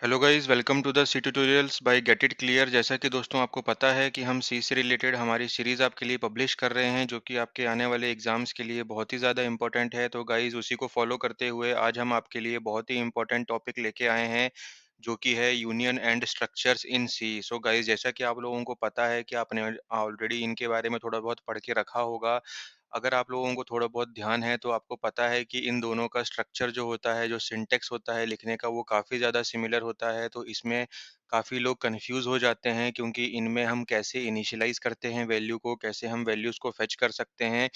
Hello guys, welcome to the C tutorials by get it clear. जैसा कि दोस्तों आपको पता है कि हम सी से रिलेटेड हमारी सीरीज़ आपके लिए पब्लिश कर रहे हैं, जो कि आपके आने वाले एग्जाम्स के लिए बहुत ही ज़्यादा इंपॉर्टेंट है। तो गाइस, उसी को फॉलो करते हुए आज हम आपके लिए बहुत ही इंपॉर्टेंट टॉपिक लेके आए हैं, जो कि है union and structures in C. So guys, जैसा कि आप लोगों को पता है कि आपने ऑलरेडी इनके बारे में थोड़ा बहुत पढ़ के रखा होगा। अगर आप लोगों को थोड़ा बहुत ध्यान है तो आपको पता है कि इन दोनों का स्ट्रक्चर जो होता है, जो सिंटैक्स होता है लिखने का, वो काफ़ी ज़्यादा सिमिलर होता है। तो इसमें काफ़ी लोग कन्फ्यूज़ हो जाते हैं, क्योंकि इनमें हम कैसे इनिशियलाइज़ करते हैं वैल्यू को, कैसे हम वैल्यूज़ को फेच कर सकते हैं,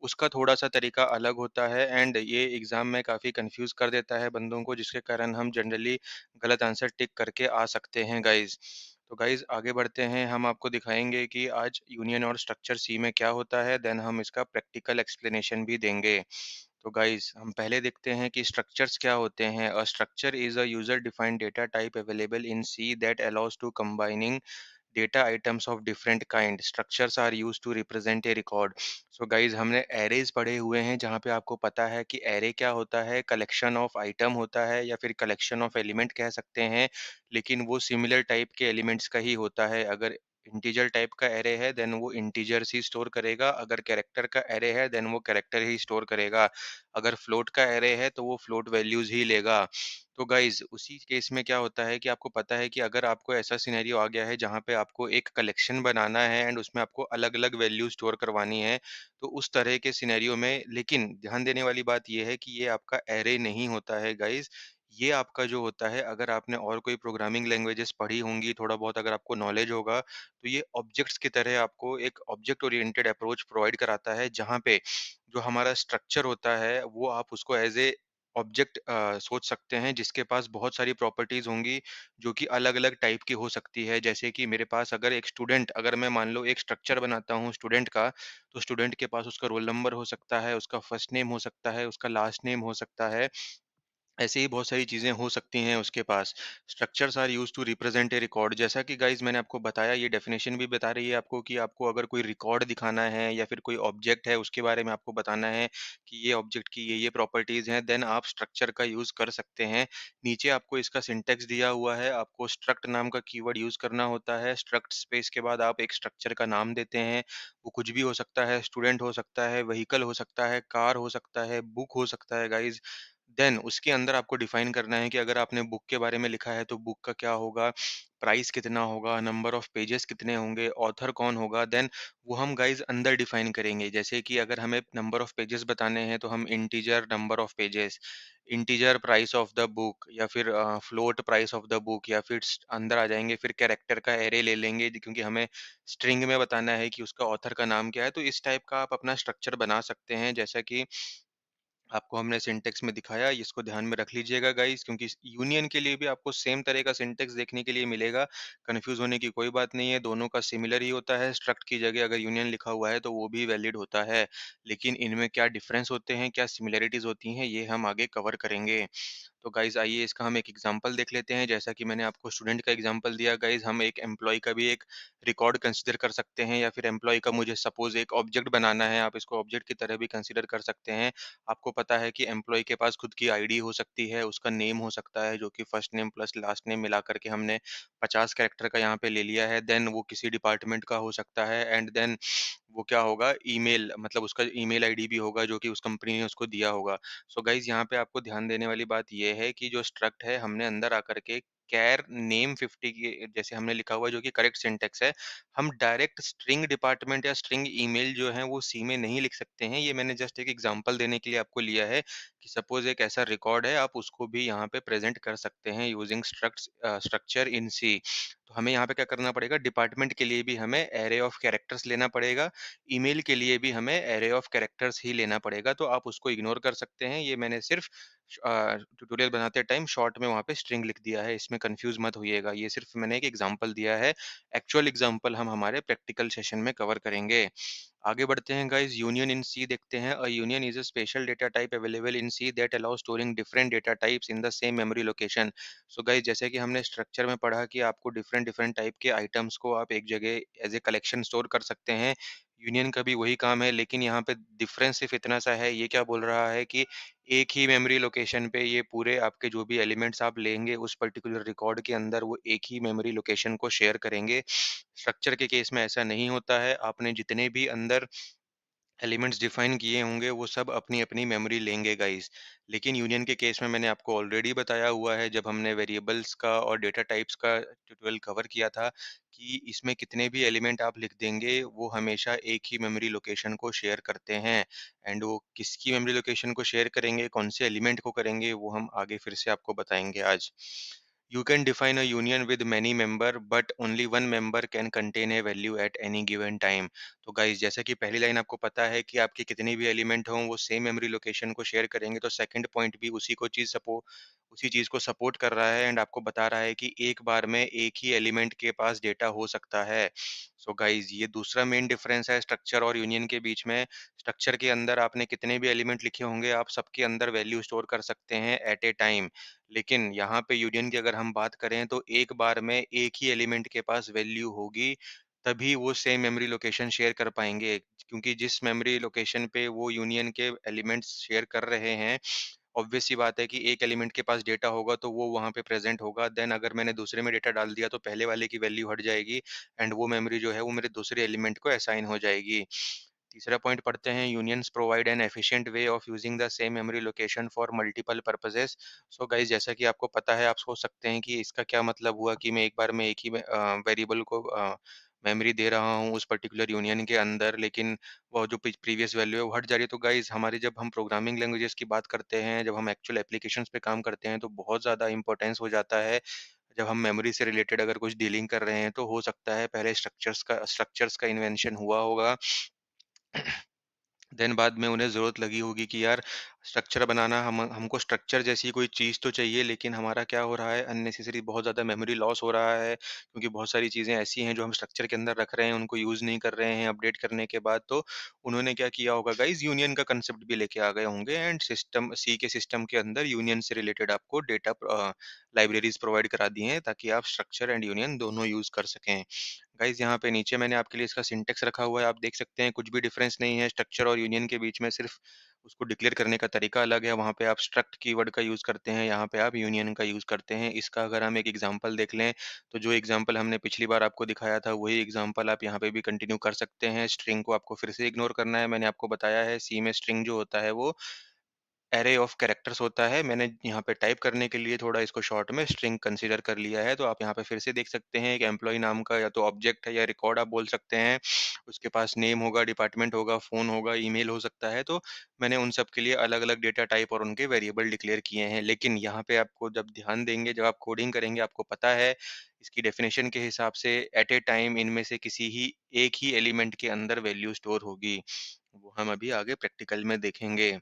उसका थोड़ा-सा तरीका अलग होता है। एंड ये एग्ज़ाम में काफ़ी कन्फ्यूज़ कर देता है बंदों को, जिसके कारण हम जनरली गलत आंसर टिक करके आ सकते हैं गाइज़। तो गाइज़, आगे बढ़ते हैं, हम आपको दिखाएँगे कि आज यूनियन और स्ट्रक्चर सी में क्या होता है, देन हम इसका प्रैक्टिकल एक्सप्लेनेशन भी देंगे। तो गाइज़, हम पहले देखते हैं कि स्ट्रक्चर्स क्या होते हैं। A structure is a user defined data type available in C that allows to combining data items of different kind. Structures are used to represent a record. So guys, हमने arrays पढ़े हुए हैं, जहाँ पे आपको पता है कि array क्या होता है, कलेक्शन ऑफ आइटम होता है या फिर कलेक्शन ऑफ एलिमेंट कह सकते हैं, लेकिन वो सिमिलर टाइप के एलिमेंट्स का ही होता है। अगर इंटीजर टाइप का एरे है देन वो इंटीजर्स ही स्टोर करेगा, अगर कैरेक्टर का एरे है देन वो कैरेक्टर ही स्टोर करेगा, अगर फ्लोट का एरे है तो वो फ्लोट वैल्यूज ही लेगा। तो गाइज, उसी केस में क्या होता है कि आपको पता है कि अगर आपको ऐसा सिनेरियो आ गया है जहाँ पे आपको एक कलेक्शन बनाना है एंड उसमें आपको अलग अलग वैल्यू स्टोर करवानी है, तो उस तरह के सिनेरियो में, लेकिन ध्यान देने वाली बात यह है कि ये आपका एरे नहीं होता है गाइज। ये आपका जो होता है, अगर आपने और कोई प्रोग्रामिंग लैंग्वेजेस पढ़ी होंगी, थोड़ा बहुत अगर आपको नॉलेज होगा, तो ये ऑब्जेक्ट्स की तरह आपको एक ऑब्जेक्ट ओरिएंटेड अप्रोच प्रोवाइड कराता है, जहाँ पे जो हमारा स्ट्रक्चर होता है वो आप उसको एज ए ऑब्जेक्ट सोच सकते हैं, जिसके पास बहुत सारी प्रॉपर्टीज होंगी, जो कि अलग अलग टाइप की हो सकती है। जैसे कि मेरे पास अगर एक स्टूडेंट, अगर मैं मान लो एक स्ट्रक्चर बनाता हूँ स्टूडेंट का, तो स्टूडेंट के पास उसका रोल नंबर हो सकता है, उसका फर्स्ट नेम हो सकता है, उसका लास्ट नेम हो सकता है। ऐसे ही बहुत सारी चीज़ें हो सकती हैं उसके पास। Structures are used to represent a record, जैसा कि गाइज़ मैंने आपको बताया, ये डेफिनेशन भी बता रही है आपको कि आपको अगर कोई रिकॉर्ड दिखाना है या फिर कोई ऑब्जेक्ट है उसके बारे में आपको बताना है कि ये ऑब्जेक्ट की ये प्रॉपर्टीज़ हैं, देन आप स्ट्रक्चर का यूज़ कर सकते हैं। नीचे आपको इसका सिंटैक्स दिया हुआ है, आपको स्ट्रक्ट नाम का कीवर्ड यूज़ करना होता है। स्ट्रक्ट स्पेस के बाद आप एक स्ट्रक्चर का नाम देते हैं। वो कुछ भी हो सकता है, स्टूडेंट हो सकता है, व्हीकल हो सकता है, कार हो सकता है, बुक हो सकता है गाइज़। देन उसके अंदर आपको डिफाइन करना है कि अगर आपने बुक के बारे में लिखा है तो बुक का क्या होगा, प्राइस कितना होगा, नंबर ऑफ पेजेस कितने होंगे, ऑथर कौन होगा। देन वो हम गाइस अंदर डिफाइन करेंगे। जैसे कि अगर हमें नंबर ऑफ पेजेस बताने हैं तो हम integer number of pages, integer price of the book, या फिर float price of the book, या फिर अंदर आ जाएंगे, फिर कैरेक्टर का एरे ले लेंगे, क्योंकि हमें स्ट्रिंग में बताना है कि उसका ऑथर का नाम क्या है। तो इस टाइप का आप अपना स्ट्रक्चर बना सकते हैं, जैसा कि आपको हमने सिंटेक्स में दिखाया। इसको ध्यान में रख लीजिएगा गाइस, क्योंकि यूनियन के लिए भी आपको सेम तरह का सिंटेक्स देखने के लिए मिलेगा। कंफ्यूज होने की कोई बात नहीं है, दोनों का सिमिलर ही होता है। स्ट्रक्ट की जगह अगर यूनियन लिखा हुआ है तो वो भी वैलिड होता है, लेकिन इनमें क्या डिफरेंस होते हैं, क्या सिमिलरिटीज होती हैं, ये हम आगे कवर करेंगे। तो गाइज, आइए इसका हम एक एग्जांपल देख लेते हैं। जैसा कि मैंने आपको स्टूडेंट का एग्जांपल दिया गाइज, हम एक एम्प्लॉय का भी एक रिकॉर्ड कंसीडर कर सकते हैं, या फिर एम्प्लॉय का मुझे सपोज एक ऑब्जेक्ट बनाना है, आप इसको ऑब्जेक्ट की तरह भी कंसीडर कर सकते हैं। आपको पता है कि एम्प्लॉय के पास खुद की आईडी हो सकती है, उसका नेम हो सकता है, जो कि first name plus last name मिला करके हमने 50 कैरेक्टर का यहाँ पे ले लिया है। देन वो किसी डिपार्टमेंट का हो सकता है, एंड देन वो क्या होगा, ईमेल, मतलब उसका ईमेल आईडी भी होगा जो कि उस कंपनी ने उसको दिया होगा। सो गाइज, यहाँ पे आपको ध्यान देने वाली बात ये है कि जो स्ट्रक्ट है, हमने अंदर आकर के कैर नेम 50 की जैसे हमने लिखा हुआ है, जो कि करेक्ट सिंटेक्स है। हम डायरेक्ट स्ट्रिंग डिपार्टमेंट या स्ट्रिंग ईमेल जो है वो सी में नहीं लिख सकते हैं। ये मैंने जस्ट एक एग्जांपल देने के लिए आपको लिया है कि सपोज एक ऐसा रिकॉर्ड है, आप उसको भी यहाँ पे प्रेजेंट कर सकते हैं यूजिंग स्ट्रक्चर इन सी। तो हमें यहाँ पे क्या करना पड़ेगा, डिपार्टमेंट के लिए भी हमें एरे ऑफ कैरेक्टर्स लेना पड़ेगा, ईमेल के लिए भी हमें एरे ऑफ कैरेक्टर्स ही लेना पड़ेगा। तो आप उसको इग्नोर कर सकते हैं। ये मैंने सिर्फ ट्यूटोरियल बनाते टाइम शॉर्ट में वहाँ पे स्ट्रिंग लिख दिया है, इसमें कंफ्यूज मत होइएगा। ये सिर्फ मैंने एक एग्जांपल दिया है। एक्चुअल एग्जांपल हम हमारे प्रैक्टिकल सेशन में कवर करेंगे। आगे बढ़ते हैं गाइस, यूनियन इन सी देखते हैं। A union is a special data type available in C that allow storing different data types in the same memory location. So guys, जैसे कि हमने स्ट्रक्चर में पढ़ा कि आपको डिफरेंट डिफरेंट टाइप के आइटम्स को आप एक जगह एज ए कलेक्शन स्टोर कर सकते हैं। यूनियन का भी वही काम है, लेकिन यहाँ पे डिफरेंस सिर्फ इतना सा है, ये क्या बोल रहा है कि एक ही मेमोरी लोकेशन पे ये पूरे आपके जो भी एलिमेंट्स आप लेंगे उस पर्टिकुलर रिकॉर्ड के अंदर वो एक ही मेमोरी लोकेशन को शेयर करेंगे। स्ट्रक्चर के केस में ऐसा नहीं होता है। आपने जितने भी अंदर एलिमेंट्स डिफाइन किए होंगे वो सब अपनी-अपनी मेमोरी लेंगे गाइस। लेकिन यूनियन के केस में मैंने आपको ऑलरेडी बताया हुआ है जब हमने वेरिएबल्स का और डेटा टाइप्स का ट्यूटोरियल कवर किया था कि इसमें कितने भी एलिमेंट आप लिख देंगे वो हमेशा एक ही मेमोरी लोकेशन को शेयर करते हैं। एंड वो किसकी मेमोरी लोकेशन को शेयर करेंगे, कौन से एलिमेंट को करेंगे वो हम आगे फिर से आपको बताएँगे आज। You can define a union with many member, but only one member can contain a value at any given time. तो गाइस जैसा कि पहली लाइन आपको पता है कि आपके कितने भी एलिमेंट हों वो सेम मेमोरी लोकेशन को शेयर करेंगे, तो सेकंड पॉइंट भी उसी चीज को सपोर्ट कर रहा है एंड आपको बता रहा है कि एक बार में एक ही एलिमेंट के पास डेटा हो सकता है। सो गाइस ये दूसरा मेन डिफरेंस है स्ट्रक्चर और यूनियन के बीच में। स्ट्रक्चर के अंदर आपने कितने भी एलिमेंट लिखे होंगे आप सबके अंदर वैल्यू स्टोर कर सकते हैं एट ए टाइम। लेकिन यहाँ पे यूनियन की अगर हम बात करें तो एक बार में एक ही एलिमेंट के पास वैल्यू होगी, तभी वो सेम मेमोरी लोकेशन शेयर कर पाएँगे। क्योंकि जिस मेमोरी लोकेशन पे वो यूनियन के एलिमेंट्स शेयर कर रहे हैं, ऑब्वियस सी बात है कि एक एलिमेंट के पास डेटा होगा तो वो वहाँ पे प्रेज़ेंट होगा। देन अगर मैंने दूसरे में डेटा डाल दिया तो पहले वाले की वैल्यू हट जाएगी एंड वो मेमोरी जो है वो मेरे दूसरे एलिमेंट को असाइन हो जाएगी। तीसरा पॉइंट पढ़ते हैं, unions provide an efficient way of using the same memory location for multiple purposes. So guys जैसा कि आपको पता है आप सोच सकते हैं कि इसका क्या मतलब हुआ कि मैं एक बार में एक ही वेरिएबल को मेमोरी दे रहा हूँ उस पर्टिकुलर यूनियन के अंदर, लेकिन वो जो प्रीवियस वैल्यू है वो हट जा रही है। तो गाइस हमारी जब हम प्रोग्रामिंग लैंग्वेजेस की बात करते हैं, जब हम एक्चुअल एप्लीकेशंस पे काम करते हैं तो बहुत ज़्यादा इंपॉर्टेंस हो जाता है। जब हम मेमोरी से रिलेटेड अगर कुछ डीलिंग कर रहे हैं तो हो सकता है पहले स्ट्रक्चर्स का इन्वेंशन हुआ होगा। देन बाद में उन्हें ज़रूरत लगी होगी कि यार स्ट्रक्चर बनाना, हम हमको स्ट्रक्चर जैसी कोई चीज़ तो चाहिए, लेकिन हमारा क्या हो रहा है अननेसेसरी बहुत ज़्यादा मेमोरी लॉस हो रहा है, क्योंकि बहुत सारी चीज़ें ऐसी हैं जो हम स्ट्रक्चर के अंदर रख रहे हैं उनको यूज़ नहीं कर रहे हैं अपडेट करने के बाद। तो उन्होंने क्या किया होगा गाइस, यूनियन का कंसेप्ट भी लेके आ गए होंगे एंड सिस्टम सी के सिस्टम के अंदर यूनियन से रिलेटेड आपको डेटा लाइब्रेरीज प्रोवाइड करा दी हैं ताकि आप स्ट्रक्चर एंड यूनियन दोनों यूज़ कर सकें। गाइस यहाँ पे नीचे मैंने आपके लिए इसका सिंटैक्स रखा हुआ है, आप देख सकते हैं कुछ भी डिफरेंस नहीं है स्ट्रक्चर और यूनियन के बीच में, सिर्फ उसको डिक्लेयर करने का तरीका अलग है। वहाँ पे आप स्ट्रक्ट कीवर्ड का यूज़ करते हैं, यहाँ पे आप यूनियन का यूज़ करते हैं। इसका अगर हम एक एग्जांपल देख लें, तो जो एग्जांपल हमने पिछली बार आपको दिखाया था, वही एग्जांपल आप यहाँ पे भी कंटिन्यू कर सकते हैं। स्ट्रिंग को आपको फिर से इग्नोर करना है। मैंने आपको बताया है सी में स्ट्रिंग जो होता है वो एरे ऑफ कैरेक्टर्स होता है। मैंने यहाँ पे टाइप करने के लिए थोड़ा इसको शॉर्ट में स्ट्रिंग कंसीडर कर लिया है, तो आप यहाँ पे फिर से देख सकते हैं एक एम्प्लॉयी नाम का या तो ऑब्जेक्ट है या रिकॉर्ड आप बोल सकते हैं। उसके पास नेम होगा, डिपार्टमेंट होगा, फ़ोन होगा, ईमेल हो सकता है। तो मैंने उन सब के लिए अलग-अलग डेटा टाइप और उनके वेरिएबल डिक्लेयर किए हैं। लेकिन यहाँ पे आपको जब ध्यान देंगे, जब आप कोडिंग करेंगे, आपको पता है इसकी डेफिनिशन के हिसाब से एट ए टाइम इनमें से किसी ही एक ही एलिमेंट के अंदर वैल्यू स्टोर होगी। वो हम अभी आगे प्रैक्टिकल में देखेंगे।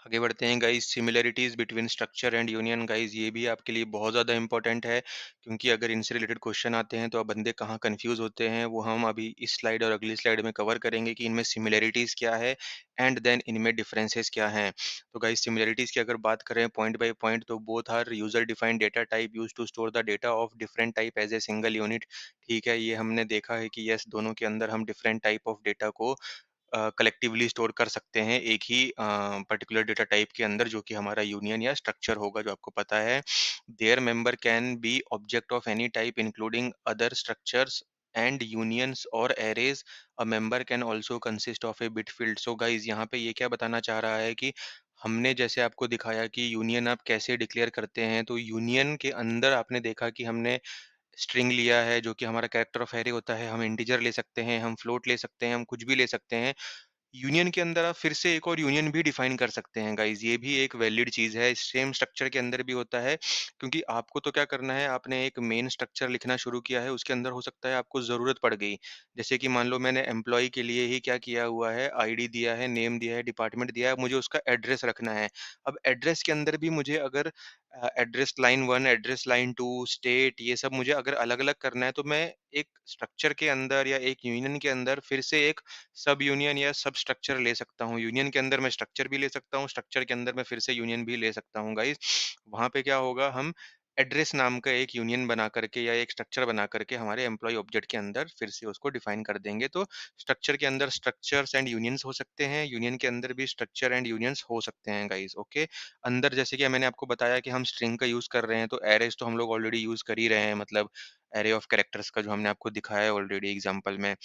आगे बढ़ते हैं guys, similarities between structure and union. Guys ये भी आपके लिए बहुत ज़्यादा इंपॉर्टेंट है, क्योंकि अगर इनसे रिलेटेड क्वेश्चन आते हैं तो अब बंदे कहाँ कंफ्यूज होते हैं वो हम अभी इस स्लाइड और अगली स्लाइड में कवर करेंगे कि इनमें सिमिलरिटीज क्या है एंड देन इनमें डिफरेंसेस क्या हैं। तो गाइस सिमिलरिटीज की अगर बात करें पॉइंट बाय पॉइंट, तो both are user defined data type use to store the data of different type as a single unit. ठीक है, ये हमने देखा है कि यस दोनों के अंदर हम डिफरेंट टाइप ऑफ डेटा को कलेक्टिवली स्टोर कर सकते हैं एक ही पर्टिकुलर डेटा टाइप के अंदर, जो कि हमारा यूनियन या स्ट्रक्चर होगा जो आपको पता है। Their member can be object of any type including other structures and unions or arrays. A member can also consist of a bit field. So guys यहाँ पे ये क्या बताना चाह रहा है कि हमने जैसे आपको दिखाया कि यूनियन आप कैसे डिक्लेयर करते हैं, तो यूनियन के अंदर आपने देखा कि हमने स्ट्रिंग लिया है जो कि हमारा कैरेक्टर ऑफ एरे होता है, हम इंटीजर ले सकते हैं, हम फ्लोट ले सकते हैं, हम कुछ भी ले सकते हैं। यूनियन के अंदर आप फिर से एक और यूनियन भी डिफाइन कर सकते हैं गाइस, ये भी एक वैलिड चीज़ है, सेम स्ट्रक्चर के अंदर भी होता है। क्योंकि आपको तो क्या करना है, आपने एक मेन स्ट्रक्चर लिखना शुरू किया है, उसके अंदर हो सकता है आपको ज़रूरत पड़ गई। जैसे कि मान लो मैंने एम्प्लॉयी के लिए ही क्या किया हुआ है, आईडी दिया है, नेम दिया है, डिपार्टमेंट दिया है, मुझे उसका एड्रेस रखना है। अब एड्रेस के अंदर भी मुझे अगर address line 1, address line 2, state, ये सब मुझे अगर अलग-अलग करना है, तो मैं एक स्ट्रक्चर के अंदर या एक यूनियन के अंदर फिर से एक सब यूनियन या सब स्ट्रक्चर ले सकता हूँ। यूनियन के अंदर मैं स्ट्रक्चर भी ले सकता हूँ, स्ट्रक्चर के अंदर मैं फिर से यूनियन भी ले सकता हूँ गाइस। वहाँ पे क्या होगा, हम एड्रेस नाम का एक यूनियन बना करके या एक स्ट्रक्चर बना करके हमारे एम्प्लॉयी ऑब्जेक्ट के अंदर फिर से उसको डिफाइन कर देंगे। तो स्ट्रक्चर के अंदर स्ट्रक्चर्स एंड यूनियंस हो सकते हैं, यूनियन के अंदर भी स्ट्रक्चर एंड यूनियंस हो सकते हैं गाइस, ओके। अंदर जैसे कि मैंने आपको बताया कि हम स्ट्रिंग का यूज़ कर रहे हैं, तो एरेज़ तो हम लोग ऑलरेडी यूज़ कर ही रहे हैं, मतलब एरे ऑफ कैरेक्टर्स का जो हमने आपको दिखाया है ऑलरेडी एग्जांपल में।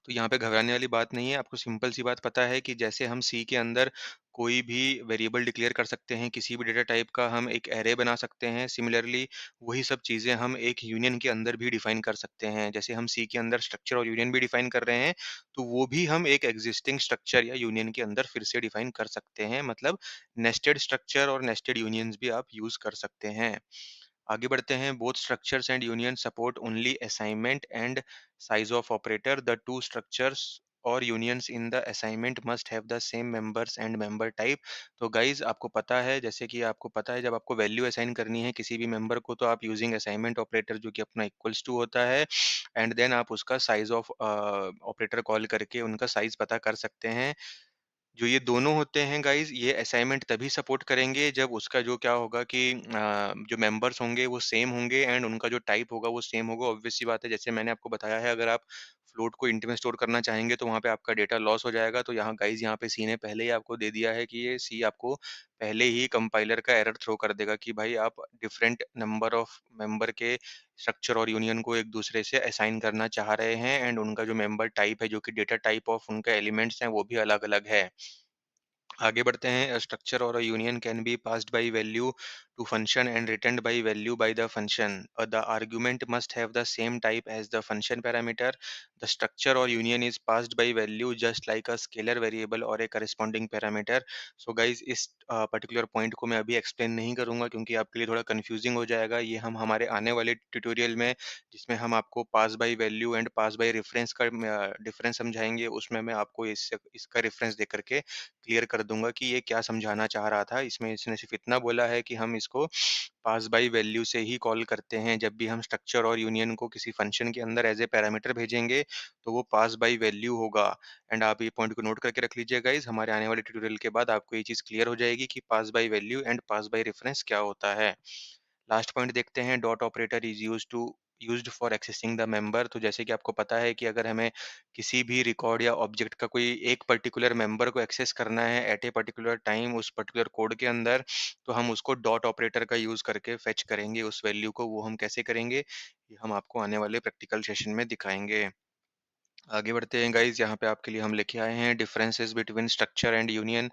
तो यहाँ पे घबराने वाली बात नहीं है, आपको सिंपल सी बात पता है कि जैसे हम सी के अंदर कोई भी वेरिएबल डिक्लेयर कर सकते हैं, किसी भी डेटा टाइप का हम एक एरे बना सकते हैं, सिमिलरली वही सब चीज़ें हम एक यूनियन के अंदर भी डिफाइन कर सकते हैं। जैसे हम सी के अंदर स्ट्रक्चर और यूनियन भी डिफाइन कर रहे हैं, तो वो भी हम एक एग्जिस्टिंग स्ट्रक्चर या यूनियन के अंदर फिर से डिफाइन कर सकते हैं। मतलब नेस्टेड स्ट्रक्चर और नेस्टेड यूनियंस भी आप यूज़ कर सकते हैं। आगे बढ़ते हैं। Both structures and union support only assignment and size of operator. The two structures or unions in the assignment must have the same members and member type. तो गाइज आपको पता है, जैसे कि आपको पता है, जब आपको वैल्यू असाइन करनी है किसी भी मेंबर को, तो आप यूजिंग असाइनमेंट ऑपरेटर जो कि अपना इक्वल्स टू होता है, एंड देन आप उसका साइज ऑफ ऑपरेटर कॉल करके उनका साइज पता कर सकते हैं। जो ये दोनों होते हैं गाइज़, ये असाइनमेंट तभी सपोर्ट करेंगे जब उसका जो क्या होगा कि जो मेंबर्स होंगे वो सेम होंगे एंड उनका जो टाइप होगा वो सेम होगा। ऑब्वियस सी बात है, जैसे मैंने आपको बताया है, अगर आप फ्लोट को इंट में स्टोर करना चाहेंगे तो वहाँ पे आपका डेटा लॉस हो जाएगा। तो यहाँ गाइज़, यहाँ पे सी ने पहले ही आपको दे दिया है कि ये सी आपको पहले ही कंपाइलर का एरर थ्रो कर देगा कि भाई आप डिफरेंट नंबर ऑफ मेंबर के स्ट्रक्चर और यूनियन को एक दूसरे से असाइन करना चाह रहे हैं, एंड उनका जो मेंबर टाइप है, जो कि डेटा टाइप ऑफ उनका एलिमेंट्स हैं, वो भी अलग-अलग है। आगे बढ़ते हैं। Structure or union can be passed by value to function and returned by value by the function. The argument must have the same type as the function parameter. The structure or union is passed by value just like a scalar variable or a corresponding parameter. So guys, इस particular point को मैं अभी explain नहीं करूंगा क्योंकि आपके लिए थोड़ा कंफ्यूजिंग हो जाएगा। ये हम हमारे आने वाले ट्यूटोरियल में, जिसमें हम आपको pass by value and pass by reference का डिफरेंस समझाएंगे, उसमें मैं आपको इसका रेफरेंस दे करके क्लियर कर दूँगा कि ये क्या समझाना चाह रहा था। इसमें इसने सिर्फ़ इतना बोला है कि हम इसको पास बाय वैल्यू से ही कॉल करते हैं। जब भी हम स्ट्रक्चर और यूनियन को किसी फ़ंक्शन के अंदर एज़ ए पैरामीटर भेजेंगे, तो वो पास बाय वैल्यू होगा। एंड आप ये पॉइंट को नोट करके रख लीजिए गाइज़, हमारे आने वाले ट्यूटोरियल के बाद आपको ये चीज़ क्लियर हो जाएगी कि pass by value and pass by reference क्या होता है। लास्ट पॉइंट देखते हैं। Dot operator is used for accessing the member. तो जैसे कि आपको पता है कि अगर हमें किसी भी रिकॉर्ड या ऑब्जेक्ट का कोई एक पर्टिकुलर मेंबर को एक्सेस करना है एट ए पर्टिकुलर टाइम उस पर्टिकुलर कोड के अंदर, तो हम उसको डॉट ऑपरेटर का यूज करके फेच करेंगे उस वैल्यू को। वो हम कैसे करेंगे, ये हम आपको आने वाले प्रैक्टिकल सेशन में दिखाएंगे। आगे बढ़ते हैं गाइज। यहाँ पे आपके लिए हम लेके आए हैं differences between structure and union.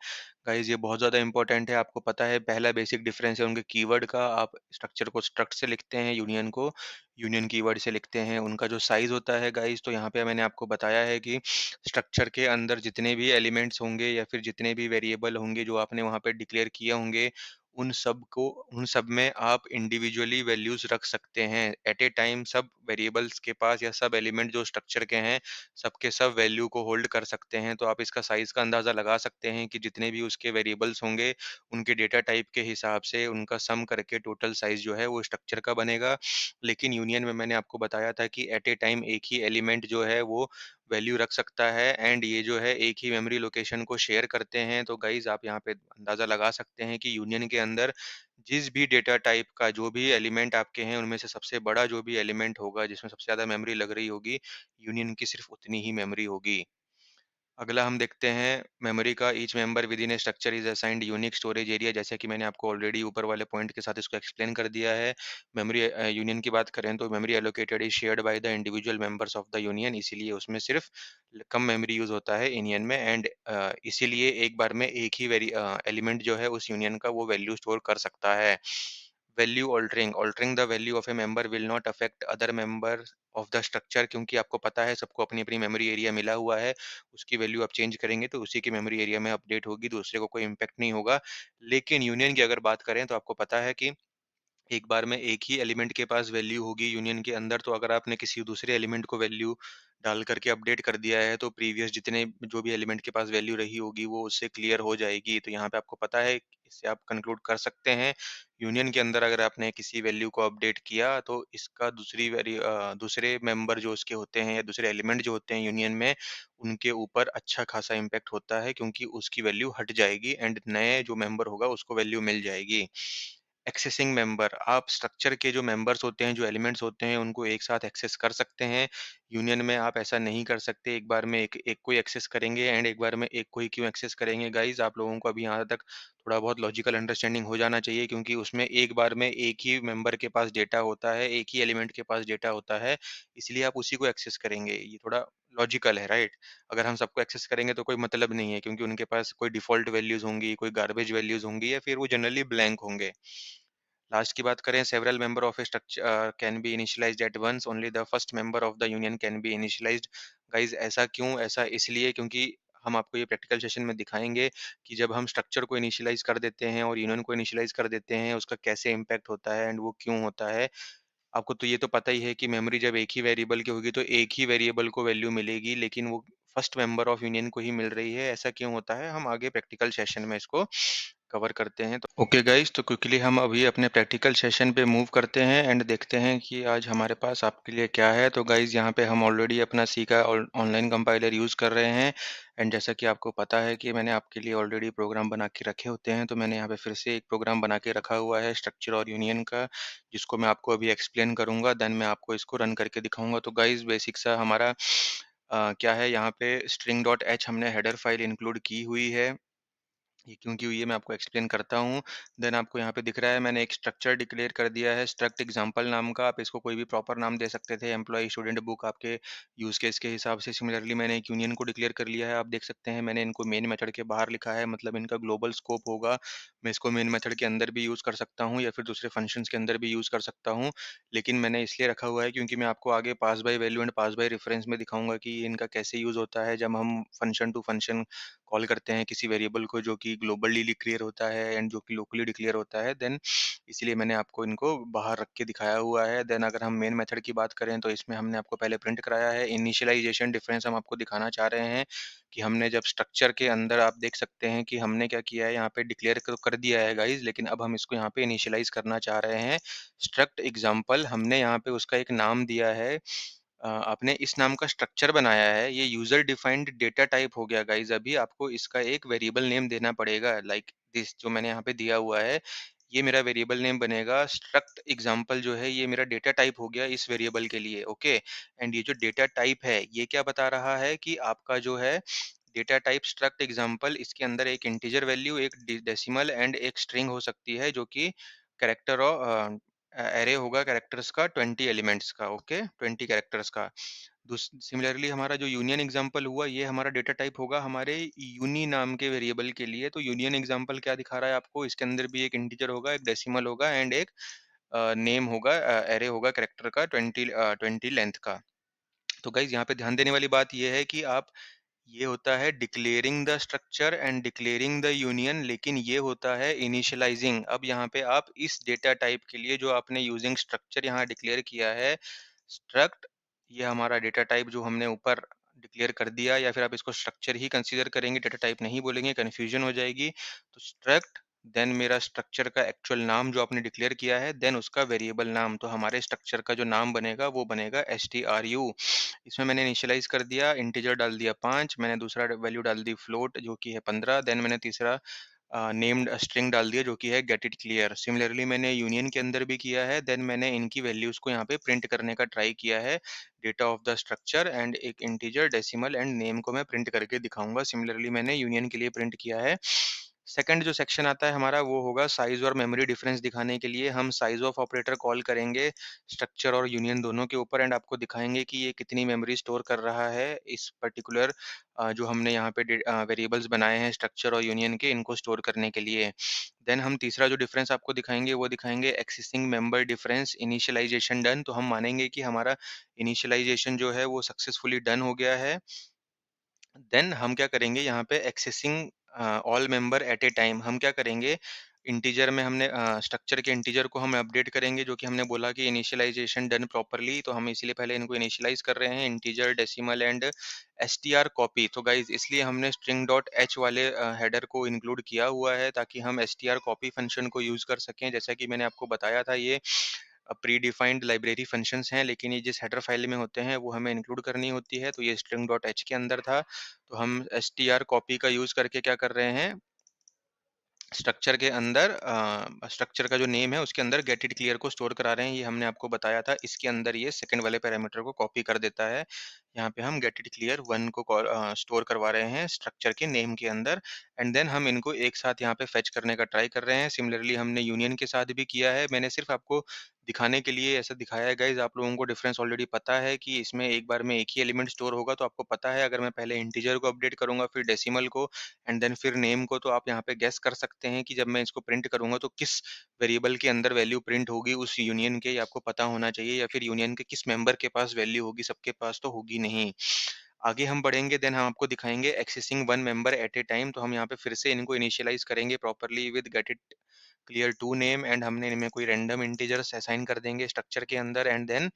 Guys, ये बहुत ज़्यादा इंपॉर्टेंट है। आपको पता है, पहला बेसिक डिफरेंस है उनके कीवर्ड का। आप स्ट्रक्चर को स्ट्रक्ट से लिखते हैं, यूनियन को यूनियन कीवर्ड से लिखते हैं। उनका जो साइज होता है गाइज, तो यहाँ पे मैंने आपको बताया है कि स्ट्रक्चर के अंदर जितने भी एलिमेंट्स होंगे या फिर जितने भी वेरिएबल होंगे जो आपने वहाँ पे डिक्लेयर किए होंगे, उन सब में आप इंडिविजुअली वैल्यूज रख सकते हैं एट ए टाइम। सब वेरिएबल्स के पास या सब एलिमेंट जो स्ट्रक्चर के हैं, सबके सब वैल्यू को होल्ड कर सकते हैं। तो आप इसका साइज़ का अंदाज़ा लगा सकते हैं कि जितने भी उसके वेरिएबल्स होंगे, उनके डेटा टाइप के हिसाब से उनका सम करके टोटल साइज़ जो है वो स्ट्रक्चर का बनेगा। लेकिन यूनियन में मैंने आपको बताया था कि एट ए टाइम एक ही एलिमेंट जो है वो वैल्यू रख सकता है, एंड ये जो है एक ही मेमोरी लोकेशन को शेयर करते हैं। तो गाइज़, आप यहाँ पे अंदाज़ा लगा सकते हैं कि यूनियन के अंदर जिस भी डेटा टाइप का जो भी एलिमेंट आपके हैं, उनमें से सबसे बड़ा जो भी एलिमेंट होगा, जिसमें सबसे ज़्यादा मेमोरी लग रही होगी, यूनियन की सिर्फ उतनी ही मेमोरी होगी। अगला हम देखते हैं मेमोरी का। Each member with in A structure is assigned unique storage area. जैसे कि मैंने आपको ऑलरेडी ऊपर वाले पॉइंट के साथ इसको एक्सप्लेन कर दिया है। मेमोरी यूनियन की बात करें तो memory allocated is shared by the individual members of the union. इसीलिए उसमें सिर्फ कम मेमोरी यूज होता है यूनियन में, एंड इसीलिए एक बार में एक ही एलिमेंट जो है उस यूनियन का वो वैल्यू स्टोर कर सकता है। Value altering altering the value of A member will not affect other member of the structure. क्योंकि आपको पता है सबको अपनी अपनी मेमोरी एरिया मिला हुआ है, उसकी वैल्यू आप चेंज करेंगे तो उसी की मेमोरी एरिया में अपडेट होगी, दूसरे को कोई इम्पैक्ट नहीं होगा। लेकिन यूनियन की अगर बात करें तो आपको पता है कि एक बार में एक ही एलिमेंट के पास वैल्यू होगी यूनियन के अंदर, तो अगर आपने किसी दूसरे एलिमेंट को वैल्यू डाल करके अपडेट कर दिया है, तो प्रीवियस जितने जो भी एलिमेंट के पास वैल्यू रही होगी वो उससे क्लियर हो जाएगी। तो यहाँ पे आपको पता है, इससे आप कंक्लूड कर सकते हैं, यूनियन के अंदर अगर आपने किसी वैल्यू को अपडेट किया तो इसका दूसरे मेंबर जो उसके होते हैं या दूसरे एलिमेंट जो होते हैं यूनियन में, उनके ऊपर अच्छा खासा इम्पैक्ट होता है क्योंकि उसकी वैल्यू हट जाएगी एंड नए जो मेंबर होगा उसको वैल्यू मिल जाएगी। एक्सेसिंग मेंबर, आप स्ट्रक्चर के जो मेंबर्स होते हैं, जो एलिमेंट्स होते हैं, उनको एक साथ एक्सेस कर सकते हैं। यूनियन में आप ऐसा नहीं कर सकते, एक बार में एक एक को ही एक्सेस करेंगे एंड एक बार में एक को ही क्यों एक्सेस करेंगे गाइज़? आप लोगों को अभी यहाँ तक थोड़ा बहुत लॉजिकल अंडरस्टैंडिंग हो जाना चाहिए, क्योंकि उसमें एक बार में एक ही मेंबर के पास डेटा होता है, एक ही एलिमेंट के पास डेटा होता है, इसलिए आप उसी को एक्सेस करेंगे। ये थोड़ा लॉजिकल है, राइट? अगर हम सबको एक्सेस करेंगे तो कोई मतलब नहीं है, क्योंकि उनके पास कोई डिफ़ॉल्ट वैल्यूज़ होंगी, कोई गार्बेज वैल्यूज़ होंगी या फिर वो जनरली ब्लैंक होंगे। लास्ट की बात करें, several member of a structure can be initialized at once, only the first member of the union can be initialized. Guys ऐसा क्यों? ऐसा इसलिए क्योंकि हम आपको ये प्रैक्टिकल सेशन में दिखाएंगे कि जब हम स्ट्रक्चर को इनिशियलाइज कर देते हैं और यूनियन को इनिशियलाइज कर देते हैं, उसका कैसे इम्पैक्ट होता है एंड वो क्यों होता है। आपको तो ये तो पता ही है कि मेमोरी जब एक ही वेरिएबल की होगी तो एक ही वेरिएबल को वैल्यू मिलेगी, लेकिन वो फर्स्ट मेंबर ऑफ यूनियन को ही मिल रही है। ऐसा क्यों होता है? हम आगे प्रैक्टिकल सेशन में इसको कवर करते हैं। तो ओके गाइस, तो क्विकली हम अभी अपने प्रैक्टिकल सेशन पे मूव करते हैं एंड देखते हैं कि आज हमारे पास आपके लिए क्या है। तो गाइस यहाँ पे हम ऑलरेडी अपना सी का ऑनलाइन कंपाइलर यूज़ कर रहे हैं एंड जैसा कि आपको पता है कि मैंने आपके लिए ऑलरेडी प्रोग्राम बना के रखे होते हैं, तो मैंने यहाँ पे फिर से एक प्रोग्राम बना के रखा हुआ है स्ट्रक्चर और यूनियन का, जिसको मैं आपको अभी एक्सप्लेन करूँगा, देन मैं आपको इसको रन करके दिखाऊँगा। तो गाइस बेसिक सा हमारा क्या है, यहाँ पे स्ट्रिंग डॉट एच हमने हेडर फाइल इंक्लूड की हुई है। ये क्यों की हुई है मैं आपको एक्सप्लेन करता हूँ। देन आपको यहाँ पे दिख रहा है मैंने एक स्ट्रक्चर डिक्लेयर कर दिया है स्ट्रक्ट एग्जाम्पल नाम का। आप इसको कोई भी प्रॉपर नाम दे सकते थे, एम्प्लॉय, स्टूडेंट, बुक, आपके यूज़ केस के हिसाब से। सिमिलरली मैंने एक यूनियन को डिक्लेयर कर लिया है। आप देख सकते हैं मैंने इनको मेन मेथड के बाहर लिखा है, मतलब इनका ग्लोबल स्कोप होगा। मैं इसको मेन मेथड के अंदर भी यूज़ कर सकता हूँ या फिर दूसरे फंक्शंस के अंदर भी यूज़ कर सकता हूँ। लेकिन मैंने इसलिए रखा हुआ है क्योंकि मैं आपको आगे pass by value and pass by reference में दिखाऊंगा कि इनका कैसे यूज़ होता है जब हम फंक्शन टू फंक्शन कॉल करते हैं किसी वेरिएबल को जो कि ग्लोबली डिक्लेयर होता है एंड जो कि लोकली डिक्लेयर होता है। देन इसलिए मैंने आपको इनको बाहर रख के दिखाया हुआ है। देन अगर हम मेन मेथड की बात करें तो इसमें हमने आपको पहले प्रिंट कराया है इनिशियलाइजेशन डिफरेंस। हम आपको दिखाना चाह रहे हैं कि हमने जब स्ट्रक्चर के अंदर, आप देख सकते हैं कि हमने क्या किया है, यहाँ पे डिक्लेयर कर दिया है गाइज, लेकिन अब हम इसको यहाँ पे इनिशियलाइज करना चाह रहे हैं। स्ट्रक्ट एग्जाम्पल हमने यहाँ पे उसका एक नाम दिया है। आपने इस नाम का स्ट्रक्चर बनाया है, ये यूजर डिफाइंड डेटा टाइप हो गया गाइस। अभी आपको इसका एक वेरिएबल नेम देना पड़ेगा, लाइक दिस जो मैंने यहाँ पे दिया हुआ है, ये मेरा वेरिएबल नेम बनेगा। स्ट्रक्ट एग्जाम्पल जो है ये मेरा डेटा टाइप हो गया इस वेरिएबल के लिए, ओके। एंड ये जो डेटा टाइप है ये क्या बता रहा है कि आपका जो है डेटा टाइप स्ट्रक्ट एग्जाम्पल, इसके अंदर एक इंटीजर वैल्यू, एक डेसिमल एंड एक स्ट्रिंग हो सकती है, जो कि कैरेक्टर और एरे होगा कैरेक्टर्स का 20 एलिमेंट्स का, ओके, 20 कैरेक्टर्स का। सिमिलरली हमारा जो यूनियन एग्जांपल हुआ ये हमारा डेटा टाइप होगा हमारे यूनी नाम के वेरिएबल के लिए। तो यूनियन एग्जांपल क्या दिखा रहा है आपको, इसके अंदर भी एक इंटीजर होगा, एक डेसिमल होगा एंड एक नेम होगा, एरे होगा कैरेक्टर का 20 लेंथ का। तो गाइज यहाँ पे ध्यान देने वाली बात ये है कि आप, ये होता है declaring the structure and declaring the union, लेकिन ये होता है इनिशियलाइजिंग। अब यहाँ पे आप इस डेटा टाइप के लिए जो आपने यूजिंग स्ट्रक्चर यहाँ डिक्लेयर किया है स्ट्रक्ट, ये हमारा डेटा टाइप जो हमने ऊपर डिक्लेयर कर दिया, या फिर आप इसको स्ट्रक्चर ही कंसीडर करेंगे, डेटा टाइप नहीं बोलेंगे, कन्फ्यूजन हो जाएगी। तो स्ट्रक्ट, देन मेरा स्ट्रक्चर का एक्चुअल नाम जो आपने डिक्लेयर किया है, देन उसका वेरिएबल नाम। तो हमारे स्ट्रक्चर का जो नाम बनेगा वो बनेगा stru। इसमें मैंने इनिशियलाइज कर दिया, इंटीजर डाल दिया 5, मैंने दूसरा वैल्यू डाल दी फ्लोट जो कि है 15, देन मैंने तीसरा नेम्ड स्ट्रिंग डाल दिया जो कि है गेट इट क्लियर। सिमिलरली मैंने यूनियन के अंदर भी किया है, देन मैंने इनकी वैल्यूज को यहाँ पे प्रिंट करने का ट्राई किया है, data of the structure and एक इंटीजर, डेसिमल एंड नेम को मैं प्रिंट करके दिखाऊंगा। सिमिलरली मैंने यूनियन के लिए प्रिंट किया है। सेकंड जो सेक्शन आता है हमारा वो होगा साइज और मेमोरी डिफरेंस दिखाने के लिए हम साइज ऑफ ऑपरेटर कॉल करेंगे स्ट्रक्चर और यूनियन दोनों के ऊपर, एंड आपको दिखाएंगे कि ये कितनी मेमोरी स्टोर कर रहा है इस पर्टिकुलर जो हमने यहाँ पे वेरिएबल्स बनाए हैं स्ट्रक्चर और यूनियन के, इनको स्टोर करने के लिए। देन हम तीसरा जो डिफरेंस आपको दिखाएंगे वो दिखाएंगे accessing member difference initialization done. तो हम मानेंगे कि हमारा इनिशियलाइजेशन जो है वो सक्सेसफुली डन हो गया है। देन हम क्या करेंगे यहाँ पे एक्सेसिंग ऑल मेंबर एट ए टाइम, हम क्या करेंगे इंटीजर में हमने स्ट्रक्चर के इंटीजर को हम अपडेट करेंगे, जो कि हमने बोला कि इनिशियलाइजेशन डन प्रॉपरली, तो हम इसीलिए पहले इनको इनिशियलाइज कर रहे हैं integer, decimal and str copy. तो गाइज इसलिए हमने स्ट्रिंग डॉट एच वाले हेडर को इंक्लूड किया हुआ है ताकि हम str कॉपी फंक्शन को यूज कर सकें। जैसा कि मैंने आपको बताया था ये प्री डिफाइंड लाइब्रेरी फंक्शंस हैं, लेकिन ये जिस हेडर फाइल में होते हैं वो हमें इंक्लूड करनी होती है। तो ये स्ट्रिंग डॉट एच के अंदर था, तो हम str कॉपी का यूज करके क्या कर रहे हैं, स्ट्रक्चर के अंदर स्ट्रक्चर का जो नेम है उसके अंदर गेट इट क्लियर को स्टोर करा रहे हैं, ये हमने आपको बताया था। इसके अंदर ये सेकंड वाले पैरामीटर को कॉपी कर देता है। यहाँ पे हम गेट इट क्लियर 1 को स्टोर करवा रहे हैं स्ट्रक्चर के नेम के अंदर, एंड देन हम इनको एक साथ यहाँ पे फेच करने का ट्राई कर रहे हैं। सिमिलरली हमने यूनियन के साथ भी किया है। मैंने सिर्फ आपको दिखाने के लिए ऐसा दिखाया है गाइज़, आप लोगों को डिफरेंस ऑलरेडी पता है कि इसमें एक बार में एक ही एलिमेंट स्टोर होगा, तो आपको पता है अगर मैं पहले इंटीजर को अपडेट करूँगा, फिर डेसिमल को एंड देन फिर नेम को, तो आप यहाँ पे गेस कर सकते हैं कि जब मैं इसको प्रिंट करूँगा तो किस वेरिएबल के अंदर वैल्यू प्रिंट होगी उस यूनियन के, ये आपको पता होना चाहिए, या फिर यूनियन के किस मेंबर के पास वैल्यू होगी, सबके पास तो होगी नहीं। आगे हम बढ़ेंगे देन हम आपको दिखाएँगे accessing one member at a time, तो हम यहाँ पे फिर से इनको इनिशियलाइज़ करेंगे properly with get it clear to name, and हमने इनमें कोई रैंडम इंटीजर्स असाइन कर देंगे स्ट्रक्चर के अंदर, एंड देन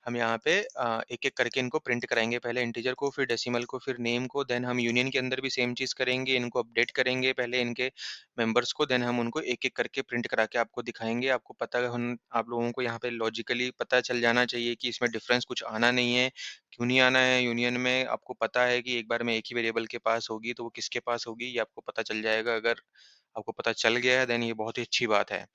हम यहाँ पे एक-एक करके इनको प्रिंट कराएँगे। पहले इंटीजर को, फिर डेसिमल को, फिर नेम को, देन हम यूनियन के अंदर भी सेम चीज़ करेंगे। इनको अपडेट करेंगे पहले इनके मेंबर्स को, देन हम उनको एक-एक करके प्रिंट करा के आपको दिखाएँगे। आपको पता है हम आप लोगों को यहाँ पे लॉजिकली पता चल जाना चाहिए कि इसमें डिफरेंस कुछ आना नहीं है। क्यों नहीं आना है? यूनियन में आपको पता है कि एक बार में एक ही वेरिएबल के पास होगी, तो वो किसके पास होगी ये आपको पता चल जाएगा। अगर आपको पता चल गया है देन ये बहुत ही अच्छी बात है।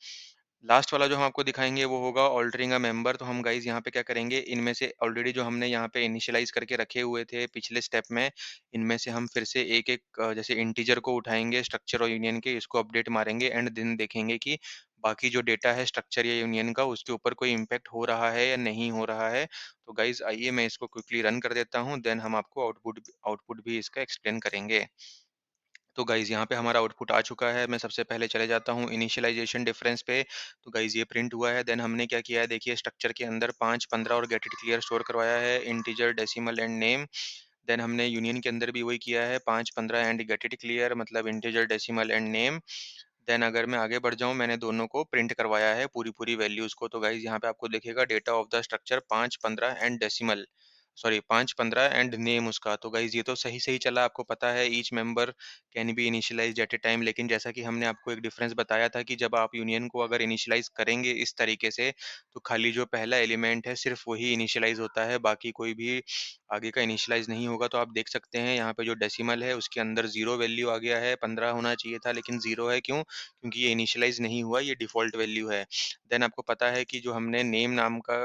लास्ट वाला जो हम आपको दिखाएँगे वो होगा ऑल्टरिंग अ मेंबर, तो हम गाइज़ यहाँ पे क्या करेंगे, इनमें से ऑलरेडी जो हमने यहाँ पे इनिशियलाइज़ करके रखे हुए थे पिछले स्टेप में, इनमें से हम फिर से एक-एक जैसे इंटीजर को उठाएँगे स्ट्रक्चर और यूनियन के, इसको अपडेट मारेंगे एंड देन देखेंगे कि बाकी जो डेटा है स्ट्रक्चर या यूनियन का उसके ऊपर कोई इम्पैक्ट हो रहा है या नहीं हो रहा है। तो गाइज़ आइए मैं इसको क्विकली रन कर देता हूँ, देन हम आपको आउटपुट भी इसका एक्सप्लेन करेंगे। तो गाइज़ यहाँ पे हमारा आउटपुट आ चुका है। मैं सबसे पहले चले जाता हूँ इनिशियलाइज़ेशन डिफरेंस पे। तो गाइज़ ये प्रिंट हुआ है। देन हमने क्या किया है देखिए, स्ट्रक्चर के अंदर 5, 15 और गेट इट क्लियर स्टोर करवाया है, integer, decimal and name. Then हमने यूनियन के अंदर भी वही किया है, 5, 15 एंड गेट इट क्लियर, मतलब integer, decimal and name. Then अगर मैं आगे बढ़ जाऊँ, मैंने दोनों को प्रिंट करवाया है पूरी-पूरी वैल्यूज़ को। तो गाइज़ यहाँ पे आपको दिखेगा data of the structure 5, 15 and decimal, sorry 5, 15 and name उसका। तो गाइज़ ये तो सही-सही चला, आपको पता है each member can be initialised at a time. लेकिन जैसा कि हमने आपको एक डिफरेंस बताया था कि जब आप यूनियन को अगर इनिशियलाइज़ करेंगे इस तरीके से, तो खाली जो पहला एलिमेंट है सिर्फ़ वही इनिशियलाइज़ होता है, बाकी कोई भी आगे का इनिशियलाइज़ नहीं होगा। तो आप देख सकते हैं यहाँ पे जो डेसिमल है उसके अंदर 0 वैल्यू आ गया है, 15 होना चाहिए था लेकिन 0 है, क्यों? क्योंकि ये इनिशियलाइज़ नहीं हुआ, ये डिफ़ॉल्ट वैल्यू है। देन आपको पता है कि जो हमने नेम नाम का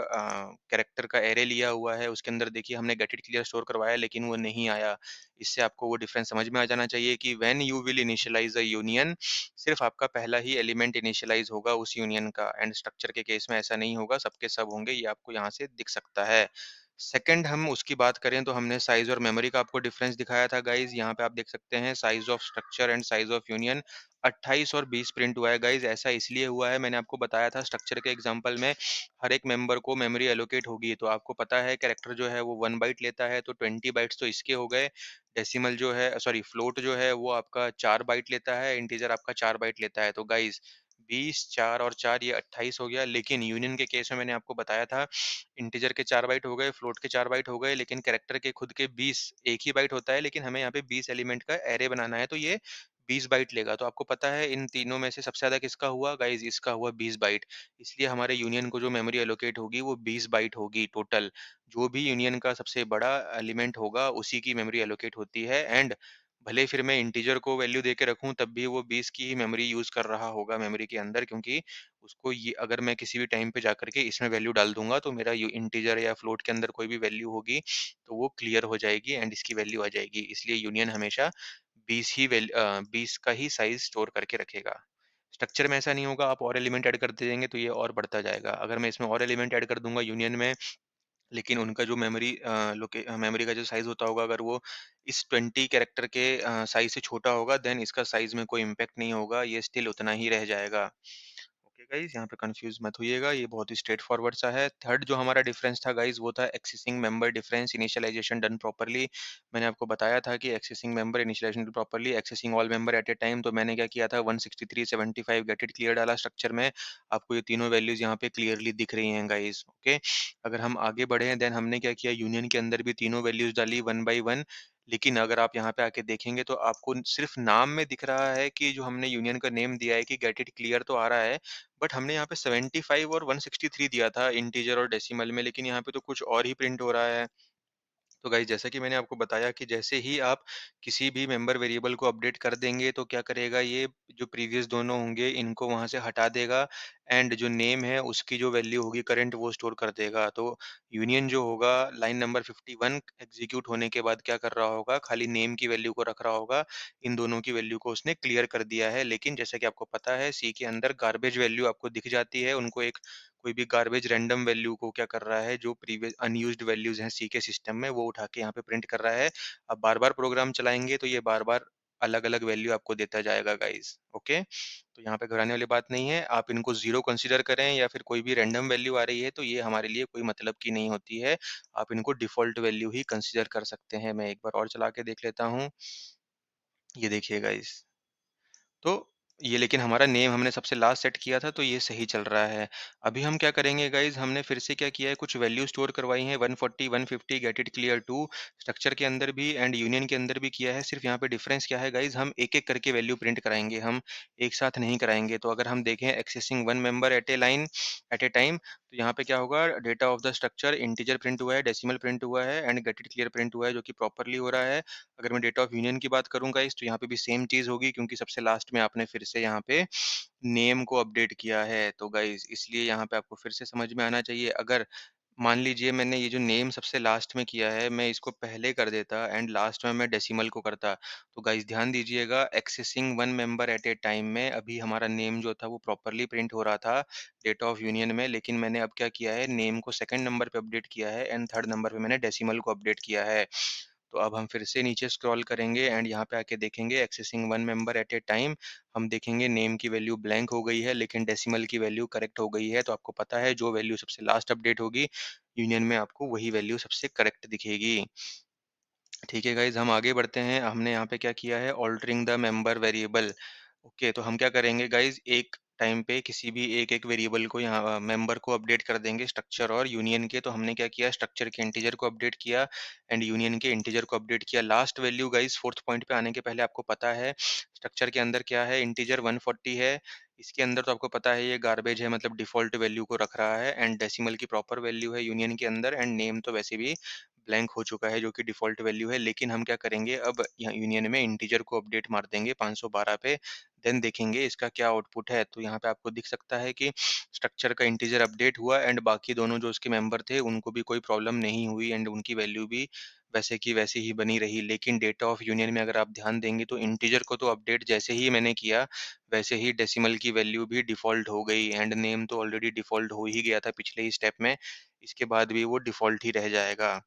कैरेक्टर का एरे लिया हुआ है, उसके अंदर देखिए हमने गेट इट क्लियर स्टोर करवाया लेकिन वो नहीं आया। इससे आपको वो डिफ़रेंस समझ में आ जाना चाहिए कि when you will initialize a union, सिर्फ़ आपका पहला ही एलिमेंट इनिशियलाइज़ होगा उस यूनियन का, एंड स्ट्रक्चर के केस में ऐसा नहीं होगा, सबके सब होंगे, ये आपको यहाँ से दिख सकता है। सेकंड हम उसकी बात करें तो हमने साइज़ और मेमोरी का आपको डिफ़रेंस दिखाया था गाइज़, यहाँ पे आप देख सकते हैं size of structure and size of union 28 और 20 प्रिंट हुआ है गाइज़। ऐसा इसलिए हुआ है, मैंने आपको बताया था स्ट्रक्चर के एग्ज़ाम्पल में हर एक मेंबर को मेमोरी एलोकेट होगी, तो आपको पता है कैरेक्टर जो है वो 1 बाइट लेता है, तो 20 बाइट्स तो इसके हो गए। डेसिमल जो है, सॉरी फ्लोट जो है वो आपका 4 बाइट लेता है, इंटीजर आपका 4 बाइट लेता है। तो गाइज़ 20, 4 और 4 ये 28 हो गया, लेकिन यूनियन के केस में मैंने आपको बताया था इंटीजर के 4 बाइट हो गए, फ्लोट के 4 बाइट हो गए, लेकिन कैरेक्टर के खुद के 20, एक ही बाइट होता है, लेकिन हमें यहाँ पे 20 एलिमेंट का एरे बनाना है, तो ये 20 बाइट लेगा। तो आपको पता है इन तीनों में से सबसे ज़्यादा किसका हुआ? गाइज़ इसका हुआ 20 बाइट। इसलिए हमारे यूनियन को जो मेमोरी एलोकेट होगी वो 20 बाइट होगी टोटल। जो भी यूनियन का सबसे बड़ा एलिमेंट होगा उसी की मेमोरी एलोकेट होती है, एंड भले फिर मैं इंटीजर को वैल्यू दे के रखूँ तब भी वो 20 की ही मेमोरी यूज़ कर रहा होगा मेमोरी के अंदर, क्योंकि उसको ये अगर मैं किसी भी टाइम पे जाकर के इसमें वैल्यू डाल दूँगा तो मेरा यू इंटीजर या फ्लोट के अंदर कोई भी वैल्यू होगी, तो वो क्लियर हो जाएगी एंड इसकी वैल्यू आ जाएगी। इसलिए यूनियन हमेशा 20 का ही साइज़ स्टोर करके रखेगा। स्ट्रक्चर में ऐसा नहीं होगा, आप और एलिमेंट ऐड करते जाएँगे तो ये और बढ़ता जाएगा। अगर मैं इसमें और एलिमेंट ऐड कर दूँगा यूनियन में, लेकिन उनका जो मेमोरी का जो साइज़ होता होगा, अगर वो इस 20 कैरेक्टर के साइज़ से छोटा होगा, देन इसका साइज़ में कोई इम्पैक्ट नहीं होगा, ये स्टिल उतना ही रह जाएगा। ओके गाइस, यहाँ पे कंफ्यूज मत होइएगा, ये बहुत ही स्ट्रेट फॉरवर्ड सा है। थर्ड जो हमारा डिफरेंस था गाइस वो था accessing member difference initialization done properly. मैंने आपको बताया था कि accessing member initialization done properly, accessing all member at a time. तो मैंने क्या किया था, 163 75 गेट इट क्लियर डाला स्ट्रक्चर में। आपको ये तीनों वैल्यूज यहाँ पे क्लियरली दिख रही हैं गाइस। ओके, अगर हम आगे बढ़े देन हमने क्या किया, यूनियन के अंदर भी तीनों वैल्यूज डाली वन बाई वन। लेकिन अगर आप यहाँ पे आके देखेंगे तो आपको सिर्फ नाम में दिख रहा है कि जो हमने यूनियन का नेम दिया है कि गेट इट क्लियर तो आ रहा है, बट हमने यहाँ पे 75 और 163 दिया था इंटीजर और डेसिमल में, लेकिन यहाँ पे तो कुछ और ही प्रिंट हो रहा है। तो गाइस जैसा कि मैंने आपको बताया कि जैसे ही आप किसी भी मेंबर वेरिएबल को अपडेट कर देंगे तो क्या करेगा ये, जो प्रीवियस दोनों होंगे इनको वहां से हटा देगा एंड जो नेम है उसकी जो वैल्यू होगी करंट वो स्टोर कर देगा। तो यूनियन जो होगा लाइन नंबर 51 एग्जीक्यूट होने के बाद क्या कर रहा होगा, खाली नेम की वैल्यू को रख रहा होगा, इन दोनों की वैल्यू को उसने क्लियर कर दिया है। लेकिन जैसा कि आपको पता है सी के अंदर गार्बेज वैल्यू आपको दिख जाती है, उनको एक कोई भी गार्बेज रैंडम वैल्यू को क्या कर रहा है, जो प्रीवियस अनयूज्ड वैल्यूज हैं सी के सिस्टम में वो उठा के यहाँ पे प्रिंट कर रहा है। अब बार-बार प्रोग्राम चलाएँगे तो ये बार-बार अलग-अलग वैल्यू आपको देता जाएगा गाइस, ओके? तो यहाँ पे घबराने वाली बात नहीं है, आप इनको 0 कंसीडर करें या फिर कोई भी रैंडम वैल्यू आ रही है तो ये हमारे लिए कोई मतलब की नहीं होती है। आप इनको डिफ़ॉल्ट वैल्यू ही कंसीडर कर सकते हैं। मैं एक बार और चला के देख लेता हूँ। ये देखिए गाइस। तो ये लेकिन हमारा नेम हमने सबसे लास्ट सेट किया था तो ये सही चल रहा है। अभी हम क्या करेंगे गाइज़, हमने फिर से क्या किया है, कुछ वैल्यू स्टोर करवाई हैं 140, 150 get it clear too, structure के अंदर भी एंड यूनियन के अंदर भी किया है। सिर्फ़ यहाँ पे डिफरेंस क्या है गाइज़, हम एक-एक करके वैल्यू प्रिंट कराएँगे, हम एक साथ नहीं कराएँगे। तो अगर हम देखें accessing one member eight A line at A time, तो यहाँ पे क्या होगा, data of the structure integer print हुआ है, डेसिमल प्रिंट हुआ है and get it clear print हुआ है जो कि प्रॉपर्ली हो रहा है। अगर मैं डेटा ऑफ यूनियन की बात करूँ गाइस तो यहाँ पे भी सेम चीज़ होगी क्योंकि सबसे लास्ट में आपने फिर से यहाँ पे नेम को अपडेट किया है। तो गाइस इसलिए यहाँ पे आपको फिर से समझ में आना चाहिए। अगर मान लीजिए मैंने ये जो नेम सबसे लास्ट में किया है, मैं इसको पहले कर देता एंड लास्ट में मैं डेसिमल को करता। तो गाइस ध्यान दीजिएगा, एक्सेसिंग वन मेंबर एट ए टाइम में अभी हमारा नेम जो था वो प्रॉपर्ली प्रिंट हो रहा था डेटा ऑफ यूनियन में, लेकिन मैंने अब क्या किया है, नेम को सेकंड नंबर पे अपडेट किया है एंड थर्ड नंबर पे मैंने डेसिमल को अपडेट किया है। तो अब हम फिर से नीचे स्क्रॉल करेंगे एंड यहाँ पे आके देखेंगे एक्सेसिंग वन मेंबर एट ए टाइम, हम देखेंगे नेम की वैल्यू ब्लैंक हो गई है लेकिन डेसिमल की वैल्यू करेक्ट हो गई है। तो आपको पता है जो वैल्यू सबसे लास्ट अपडेट होगी यूनियन में आपको वही वैल्यू सबसे करेक्ट दिखेगी। ठीक है गाइज, हम आगे बढ़ते हैं। हमने यहाँ पे क्या किया है, altering the member variable. Okay, तो हम क्या करेंगे गाइज, एक टाइम पे किसी भी एक एक वेरिएबल को यहाँ मेंबर को अपडेट कर देंगे, स्ट्रक्चर और यूनियन के। तो हमने क्या किया, स्ट्रक्चर के इंटीजर को अपडेट किया एंड यूनियन के इंटीजर को अपडेट किया। Last value guys fourth point पे आने के पहले आपको पता है स्ट्रक्चर के अंदर क्या है, इंटीजर 140 है। इसके अंदर तो आपको पता है ये गार्बेज है, मतलब डिफॉल्ट वैल्यू को रख रहा है एंड डेसिमल की प्रॉपर वैल्यू है यूनियन के अंदर एंड नेम तो वैसे भी ब्लैंक हो चुका है जो कि डिफ़ॉल्ट वैल्यू है। लेकिन हम क्या करेंगे, अब यहाँ यूनियन में इंटीजर को अपडेट मार देंगे 512 पे, देन देखेंगे इसका क्या आउटपुट है। तो यहाँ पे आपको दिख सकता है कि स्ट्रक्चर का इंटीजर अपडेट हुआ एंड बाकी दोनों जो उसके मेंबर थे उनको भी कोई प्रॉब्लम नहीं हुई एंड उनकी वैल्यू भी वैसे की वैसी ही बनी रही। लेकिन डेटा ऑफ यूनियन में अगर आप ध्यान देंगे तो इंटीजर को तो अपडेट जैसे ही मैंने किया वैसे ही डेसिमल की वैल्यू भी डिफ़ॉल्ट हो गई एंड नेम तो ऑलरेडी डिफ़ॉल्ट हो ही गया था पिछले ही स्टेप में, इसके बाद भी वो डिफ़ॉल्ट ही रह जाएगा।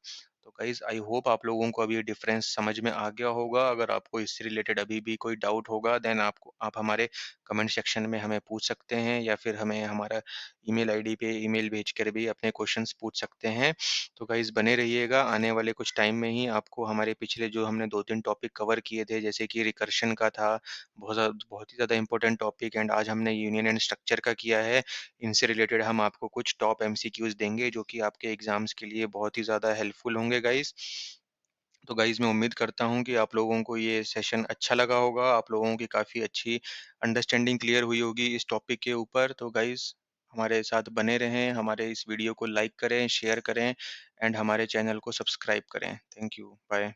तो गाइज़ आई होप आप लोगों को अभी ये डिफरेंस समझ में आ गया होगा। अगर आपको इससे रिलेटेड अभी भी कोई डाउट होगा देन आप हमारे कमेंट सेक्शन में हमें पूछ सकते हैं या फिर हमें हमारा ईमेल आईडी पे ईमेल भेजकर भी अपने क्वेश्चंस पूछ सकते हैं। तो गाइज़ बने रहिएगा, आने वाले कुछ टाइम में ही आपको हमारे पिछले जो हमने 2-3 टॉपिक कवर किए थे जैसे कि रिकर्शन का था, बहुत ही ज़्यादा इम्पोर्टेंट टॉपिक एंड आज हमने यूनियन एंड स्ट्रक्चर का किया है। इनसे रिलेटेड हम आपको कुछ टॉप एमसीक्यूज़ देंगे जो कि आपके एग्ज़ाम्स के लिए बहुत ही ज़्यादा हेल्पफुल होंगे गाइज़। तो गाइज़ मैं उम्मीद करता हूँ कि आप लोगों को ये सेशन अच्छा लगा होगा, आप लोगों की काफ़ी अच्छी अंडरस्टैंडिंग क्लियर हुई होगी इस टॉपिक के ऊपर। तो गाइज़ हमारे साथ बने रहें, हमारे इस वीडियो को लाइक करें, शेयर करें एंड हमारे चैनल को सब्सक्राइब करें। Thank you, bye.